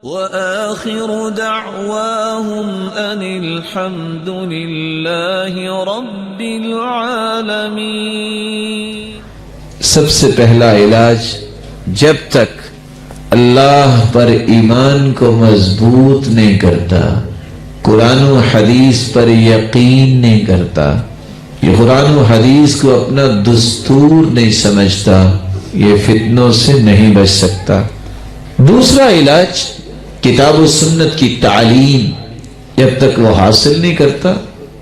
وآخر دعواهم أن الحمد لله رب العالمين۔ سب سے پہلا علاج، جب تک اللہ پر ایمان کو مضبوط نہیں کرتا، قرآن و حدیث پر یقین نہیں کرتا، یہ قرآن و حدیث کو اپنا دستور نہیں سمجھتا، یہ فتنوں سے نہیں بچ سکتا۔ دوسرا علاج، کتاب و سنت کی تعلیم جب تک وہ حاصل نہیں کرتا،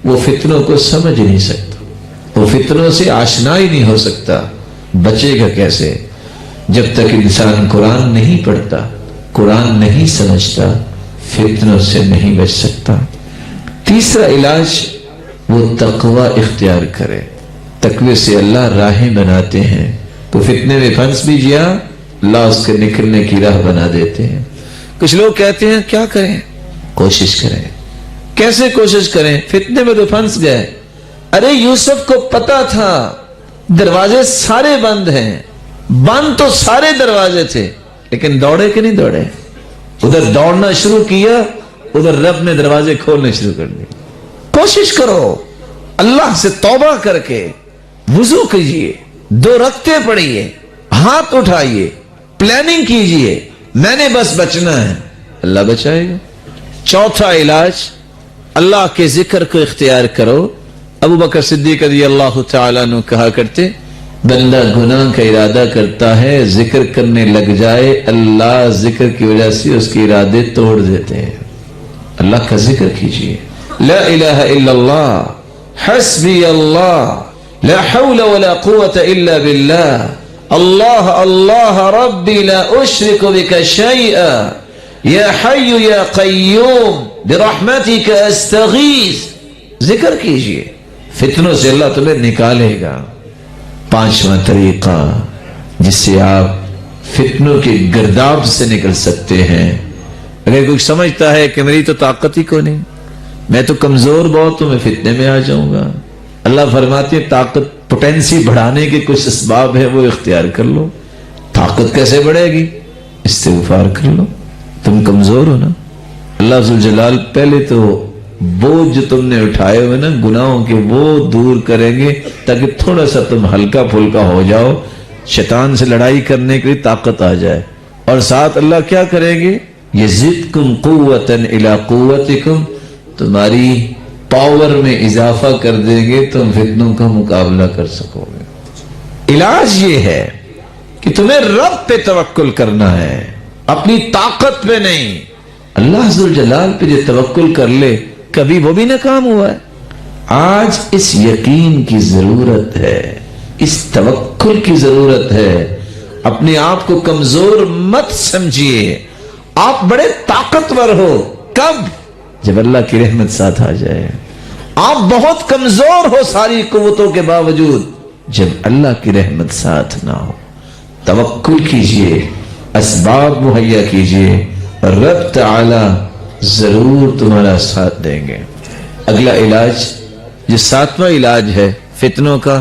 وہ فتنوں کو سمجھ نہیں سکتا، وہ فتنوں سے آشنا ہی نہیں ہو سکتا۔ بچے گا کیسے؟ جب تک انسان قرآن نہیں پڑھتا، قرآن نہیں سمجھتا، فتنوں سے نہیں بچ سکتا۔ تیسرا علاج، وہ تقوی اختیار کرے۔ تقوی سے اللہ راہیں بناتے ہیں، تو فتنے میں پھنس بھی گیا، اللہ اس کے نکلنے کی راہ بنا دیتے ہیں۔ کچھ لوگ کہتے ہیں کیا کریں؟ کوشش کریں۔ کیسے کوشش کریں؟ فتنے میں تو پھنس گئے۔ ارے یوسف کو پتا تھا دروازے سارے بند ہیں، بند تو سارے دروازے تھے، لیکن دوڑے کہ نہیں دوڑے؟ ادھر دوڑنا شروع کیا، ادھر رب نے دروازے کھولنے شروع کر دیے۔ کوشش کرو، اللہ سے توبہ کر کے وضو کیجئے، 2 رکعتیں پڑھیے، ہاتھ اٹھائیے، پلاننگ کیجئے، میں نے بس بچنا ہے، اللہ بچائے گا۔ چوتھا علاج، اللہ کے ذکر کو اختیار کرو۔ ابو بکر صدیق رضی اللہ تعالیٰ عنہ کہا کرتے، بندہ گناہ کا ارادہ کرتا ہے، ذکر کرنے لگ جائے، اللہ ذکر کی وجہ سے اس کے ارادے توڑ دیتے ہیں۔ اللہ کا ذکر کیجئے، لا الہ الا اللہ، حسبی اللہ، لا حول ولا قوة الا باللہ، اللہ اللہ ربی لا اشرک بک شیئا، یا حی یا قیوم برحمتک استغیث۔ ذکر کیجئے، فتنوں سے اللہ تمہیں نکالے گا۔ 5واں طریقہ جس سے آپ فتنوں کے گرداب سے نکل سکتے ہیں، اگر کوئی سمجھتا ہے کہ میری تو طاقت ہی کو نہیں، میں تو کمزور بہت ہوں، میں فتنے میں آ جاؤں گا، اللہ فرماتے ہیں طاقت پوٹینسی بڑھانے کے کچھ اسباب ہے، وہ اختیار کر لو۔ طاقت کیسے بڑھے گی؟ استغفار کر لو، تم کمزور ہو نا۔ اللہ ذوالجلال پہلے تو بوجھ جو تم نے اٹھائے ہوئے نا گناہوں کے، وہ دور کریں گے تاکہ تھوڑا سا تم ہلکا پھلکا ہو جاؤ، شیطان سے لڑائی کرنے کے لیے طاقت آ جائے۔ اور ساتھ اللہ کیا کریں گے؟ یزدکم قوتا الی قوتکم، تمہاری پاور میں اضافہ کر دیں گے، تم فتنوں کا مقابلہ کر سکو گے۔ علاج یہ ہے کہ تمہیں رب پہ توکل کرنا ہے، اپنی طاقت پہ نہیں۔ اللہ ذوالجلال پہ جو توکل کر لے، کبھی وہ بھی ناکام ہوا ہے؟ آج اس یقین کی ضرورت ہے، اس توکل کی ضرورت ہے۔ اپنے آپ کو کمزور مت سمجھیے، آپ بڑے طاقتور ہو۔ کب؟ جب اللہ کی رحمت ساتھ آ جائے۔ آپ بہت کمزور ہو ساری قوتوں کے باوجود، جب اللہ کی رحمت ساتھ نہ ہو۔ توکل کیجئے، اسباب مہیا کیجئے، رب تعالی ضرور تمہارا ساتھ دیں گے۔ اگلا علاج، جو 7واں علاج ہے فتنوں کا،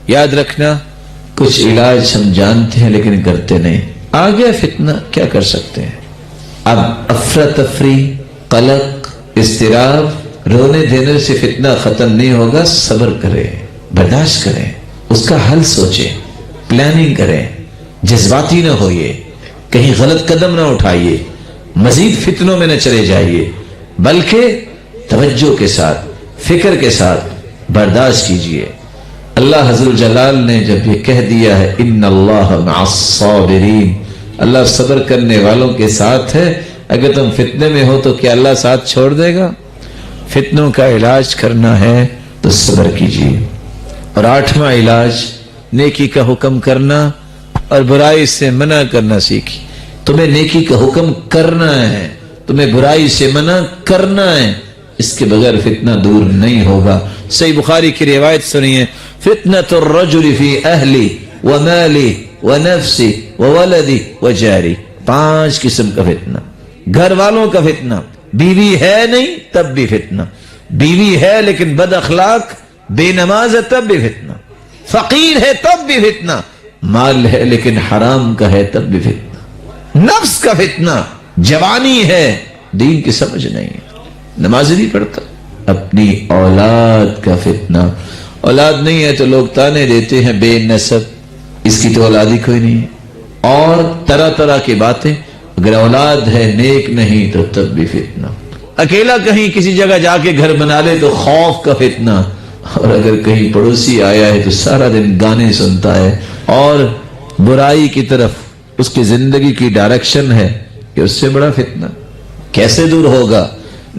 یاد رکھنا، کچھ علاج ہم جانتے ہیں لیکن کرتے نہیں۔ آ گیا فتنہ، کیا کر سکتے ہیں؟ اب افراتفری، قلق، اضطراب، رونے دینے سے فتنہ ختم نہیں ہوگا۔ صبر کریں، برداشت کریں، اس کا حل سوچیں، پلاننگ کریں، جذباتی نہ ہوئے، کہیں غلط قدم نہ اٹھائیے، مزید فتنوں میں نہ چلے جائیے، بلکہ توجہ کے ساتھ، فکر کے ساتھ برداشت کیجئے۔ اللہ حضر جلال نے جب یہ کہہ دیا ہے ان اللہ مع الصابرین، اللہ صبر کرنے والوں کے ساتھ ہے، اگر تم فتنے میں ہو تو کیا اللہ ساتھ چھوڑ دے گا؟ فتنوں کا علاج کرنا ہے تو صبر کیجئے۔ اور 8واں علاج، نیکی کا حکم کرنا اور برائی سے منع کرنا سیکھی۔ تمہیں نیکی کا حکم کرنا ہے، تمہیں برائی سے منع کرنا ہے، اس کے بغیر فتنہ دور نہیں ہوگا۔ صحیح بخاری کی روایت سنیے، فتنۃ الرجل فی اہلی ومالی ونفسی وولدی وجاری، 5 قسم کا فتنہ۔ گھر والوں کا فتنہ، بیوی ہے نہیں تب بھی فتنہ، بیوی ہے لیکن بد اخلاق، بے نماز ہے تب بھی فتنہ، فقیر ہے تب بھی فتنہ، مال ہے لیکن حرام کا ہے تب بھی فتنہ، نفس کا فتنہ، جوانی ہے، دین کی سمجھ نہیں ہے، نماز نہیں پڑھتا۔ اپنی اولاد کا فتنہ، اولاد نہیں ہے تو لوگ تانے دیتے ہیں بے نسب، اس کی تو اولاد ہی کوئی نہیں ہے، اور طرح طرح کی باتیں۔ اگر اولاد ہے نیک نہیں تو تب بھی فتنہ، اکیلا کہیں کسی جگہ جا کے گھر بنا لے تو خوف کا فتنہ، اور اگر کہیں پڑوسی آیا ہے تو سارا دن گانے سنتا ہے اور برائی کی طرف اس کی زندگی کی ڈائریکشن ہے، کہ اس سے بڑا فتنہ کیسے دور ہوگا؟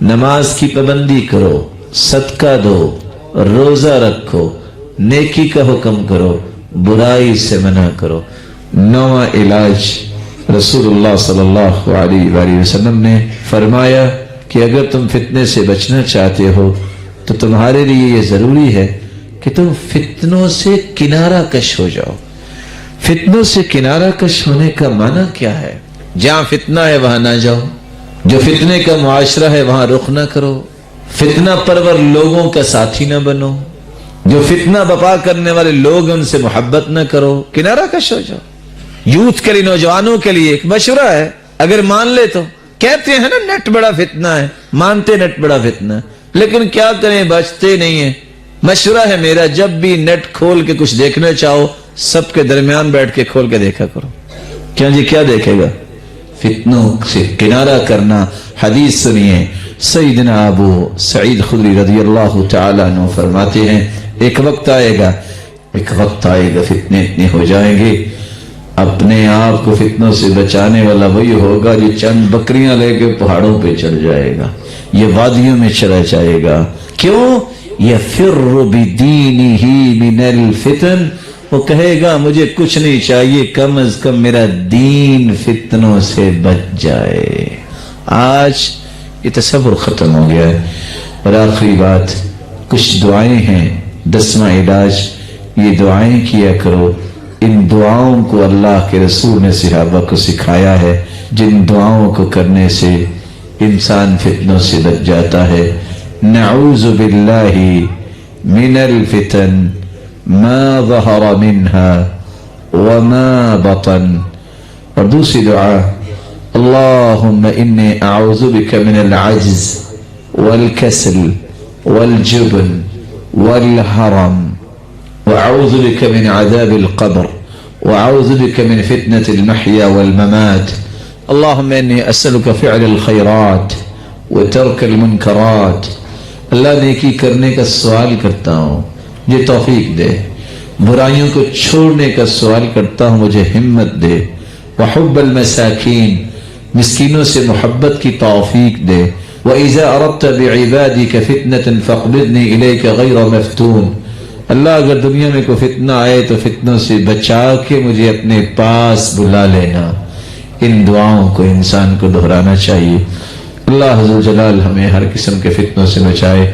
نماز کی پابندی کرو، صدقہ دو، روزہ رکھو، نیکی کا حکم کرو، برائی سے منع کرو۔ نواں علاج رسول اللہ صلی اللہ علیہ وآلہ وسلم نے فرمایا کہ اگر تم فتنے سے بچنا چاہتے ہو تو تمہارے لیے یہ ضروری ہے کہ تم فتنوں سے کنارہ کش ہو جاؤ۔ فتنوں سے کنارہ کش ہونے کا معنی کیا ہے؟ جہاں فتنہ ہے وہاں نہ جاؤ، جو فتنے کا معاشرہ ہے وہاں رخ نہ کرو، فتنہ پرور لوگوں کا ساتھی نہ بنو، جو فتنہ بپا کرنے والے لوگ ہیں ان سے محبت نہ کرو، کنارہ کش ہو جاؤ۔ یوتھ کے لیے، نوجوانوں کے لیے ایک مشورہ ہے، اگر مان لے تو کہتے ہیں نا نیٹ بڑا فتنہ ہے، مانتے نیٹ بڑا فتنہ ہے، لیکن کیا کریں بچتے نہیں ہیں۔ مشورہ ہے میرا، جب بھی نیٹ کھول کے کچھ دیکھنا چاہو سب کے درمیان بیٹھ کے کھول کے دیکھا کرو۔ کیا جی کیا دیکھے گا؟ فتنوں سے کنارہ کرنا۔ حدیث سنیے، سیدنا ابو سعید خدری رضی اللہ تعالیٰ عنہ فرماتے ہیں ایک وقت آئے گا فتنے اتنے ہو جائیں گے، اپنے آپ کو فتنوں سے بچانے والا وہی ہوگا جو چند بکریاں لے کے پہاڑوں پہ چڑھ جائے گا، یہ وادیوں میں چلا جائے گا۔ کیوں؟ یفر بدینہ من الفتن، وہ کہے گا مجھے کچھ نہیں چاہیے، کم از کم میرا دین فتنوں سے بچ جائے۔ آج یہ تصور ختم ہو گیا ہے۔ اور آخری بات، کچھ دعائیں ہیں، 10واں علاج، یہ دعائیں کیا کرو۔ ان دعاؤں کو اللہ کے رسول نے صحابہ کو سکھایا ہے، جن دعاؤں کو کرنے سے انسان فتنوں سے بچ جاتا ہے۔ نعوذ باللہ من الفتن ما ظہر منها وما بطن۔ اور دوسری دعا، اللہم انی اعوذ بک من العجز والکسل والجبن والحرم، واعوذ بک من عذاب القبر، واعوذ بک من فتنة المحیا والممات۔ اللہم انی اسألک فعل الخیرات وترک المنکرات۔ اللہ نیکی کرنے کا سوال کرتا ہوں، مجھے توفیق دے، برائیوں کو چھوڑنے کا سوال کرتا ہوں، مجھے ہمت دے، وحب المساکین، مسکینوں سے محبت کی توفیق دے، وَإِذَا أَرَدْتَ بِعِبَادِكَ فِتْنَةً فَاقْبِضْنِي إِلَيْكَ غَيْرَ مَفْتُونٍ۔ اللہ اگر دنیا میں کوئی فتنہ آئے تو فتنوں سے بچا کے مجھے اپنے پاس بلا لینا۔ ان دعاؤں کو انسان کو دہرانا چاہیے۔ اللہ عز و جلال ہمیں ہر قسم کے فتنوں سے بچائے۔